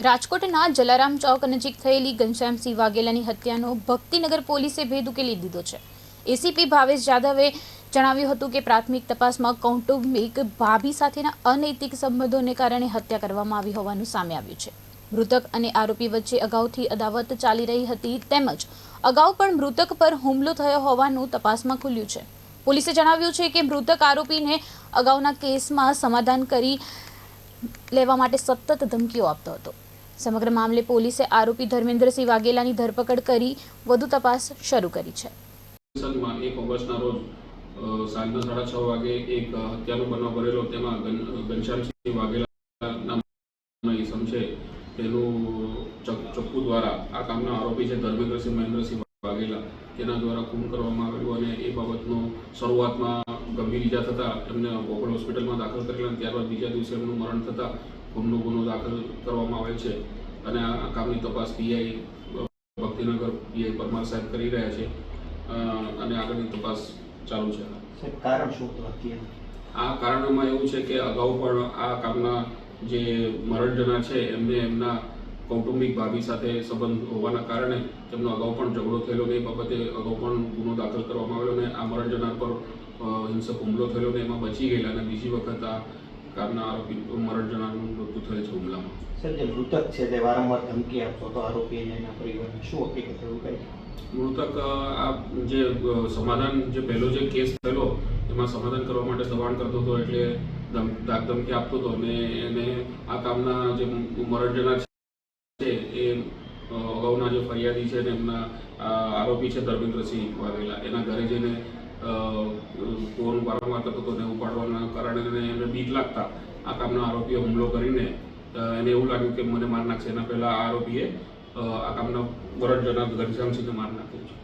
રાજકોટના જલારામ ચોક નજીક થયેલી ઘનશ્યામસિંહ વાઘેલાની હત્યાનો ભક્તિનગર પોલીસે ભેદ ઉકેલી દીધો છે। એસીપી ભાવેશ જાદવે જણાવ્યું હતું કે પ્રાથમિક તપાસમાં કૌટુંબિક ભાભી સાથેના અનૈતિક સંબંધોને કારણે હત્યા કરવામાં આવી હોવાનું સામે આવ્યું છે। મૃતક અને આરોપી વચ્ચે અગાઉથી અદાવત ચાલી રહી હતી તેમજ અગાઉ પણ મૃતક પર હુમલો થયો હોવાનું તપાસમાં ખુલ્યું છે। પોલીસે જણાવ્યું છે કે મૃતક આરોપીને અગાઉના કેસમાં સમાધાન કરી લેવા માટે સતત ધમકીઓ આપતો હતો। સમગ્ર મામલે પોલીસે આરોપી ધર્મેન્દ્રસિંહ વાઘેલાની ધરપકડ કરી વધુ તપાસ શરૂ કરી છે। 1 ઓગસ્ટના રોજ સાંજના 6:30 વાગે એક હત્યાનો બનાવ બનેલો। તેમાં ઘનશ્યામસિંહ વાઘેલા નામના ઈસમ છે તેનું ચપ્પુ દ્વારા આ કામના આરોપી છે ધર્મેન્દ્રસિંહ મહેન્દ્રસિંહ વાઘેલા તેના દ્વારા ખૂન કરવામાં આવેલું અને એ બાબતનો શરૂઆતમાં ગંભીર ઈજા થતાં એમને ગોકુળ હોસ્પિટલમાં દાખલ કરેલા અને ત્યારબાદ બીજા દિવસે એમનું મરણ થતાં ખૂનનો ગુનો દાખલ કરવામાં આવેલ છે અને આ કામની તપાસ પીઆઈ ભક્તિનગર પીઆઈ પરમાર સાહેબ કરી રહ્યા છે અને આગળની તપાસ ચાલુ છે। કારણ શું હતું? આ કારણમાં એવું છે કે અગાઉ પણ આ કામના જે મરણ જનાર છે એમને એમના કૌટુંબિક ભાભી સાથે સંબંધ હોવાના કારણે તેમનો અગાઉ પણ ઝઘડો થયેલો ને એ બાબતે અગાઉ પણ ગુનો દાખલ કરવામાં આવેલો અને આ મરણ જનાર પર હિંસક હુમલો થયેલો ને એમાં બચી ગયેલા અને બીજી વખત આ કામના આરોપી મરણ જનારનું મૃત્યુ થયેલ છે હુમલામાં। સર, જે મૃતક છે તે વારંવાર ધમકી આપતો હતો આરોપી અને એના પરિવારને, શું હકીકત એવું કઈ? મૃતક આ જે સમાધાન જે પહેલો જે કેસ થયેલો એમાં સમાધાન કરવા માટે દબાણ કરતો હતો એટલે ધમકી આપતો હતો અને એને આ કામના જે મરણ જનાર છે એ અગાઉના જે ફરિયાદી છે ને એમના આરોપી છે ધર્મેન્દ્રસિંહ વાઘેલા એના ઘરે જઈને ફોન વારંવાર કરતો હતો ને ઉપાડવાના કારણે એને બીક લાગતા આ કામના આરોપીએ હુમલો કરીને એને એવું લાગ્યું કે મને માર નાખશે। એના પહેલાં આ આરોપીએ આ કામના મરણ જનાર ઘનશ્યામસિંહને માર નાખ્યો છે।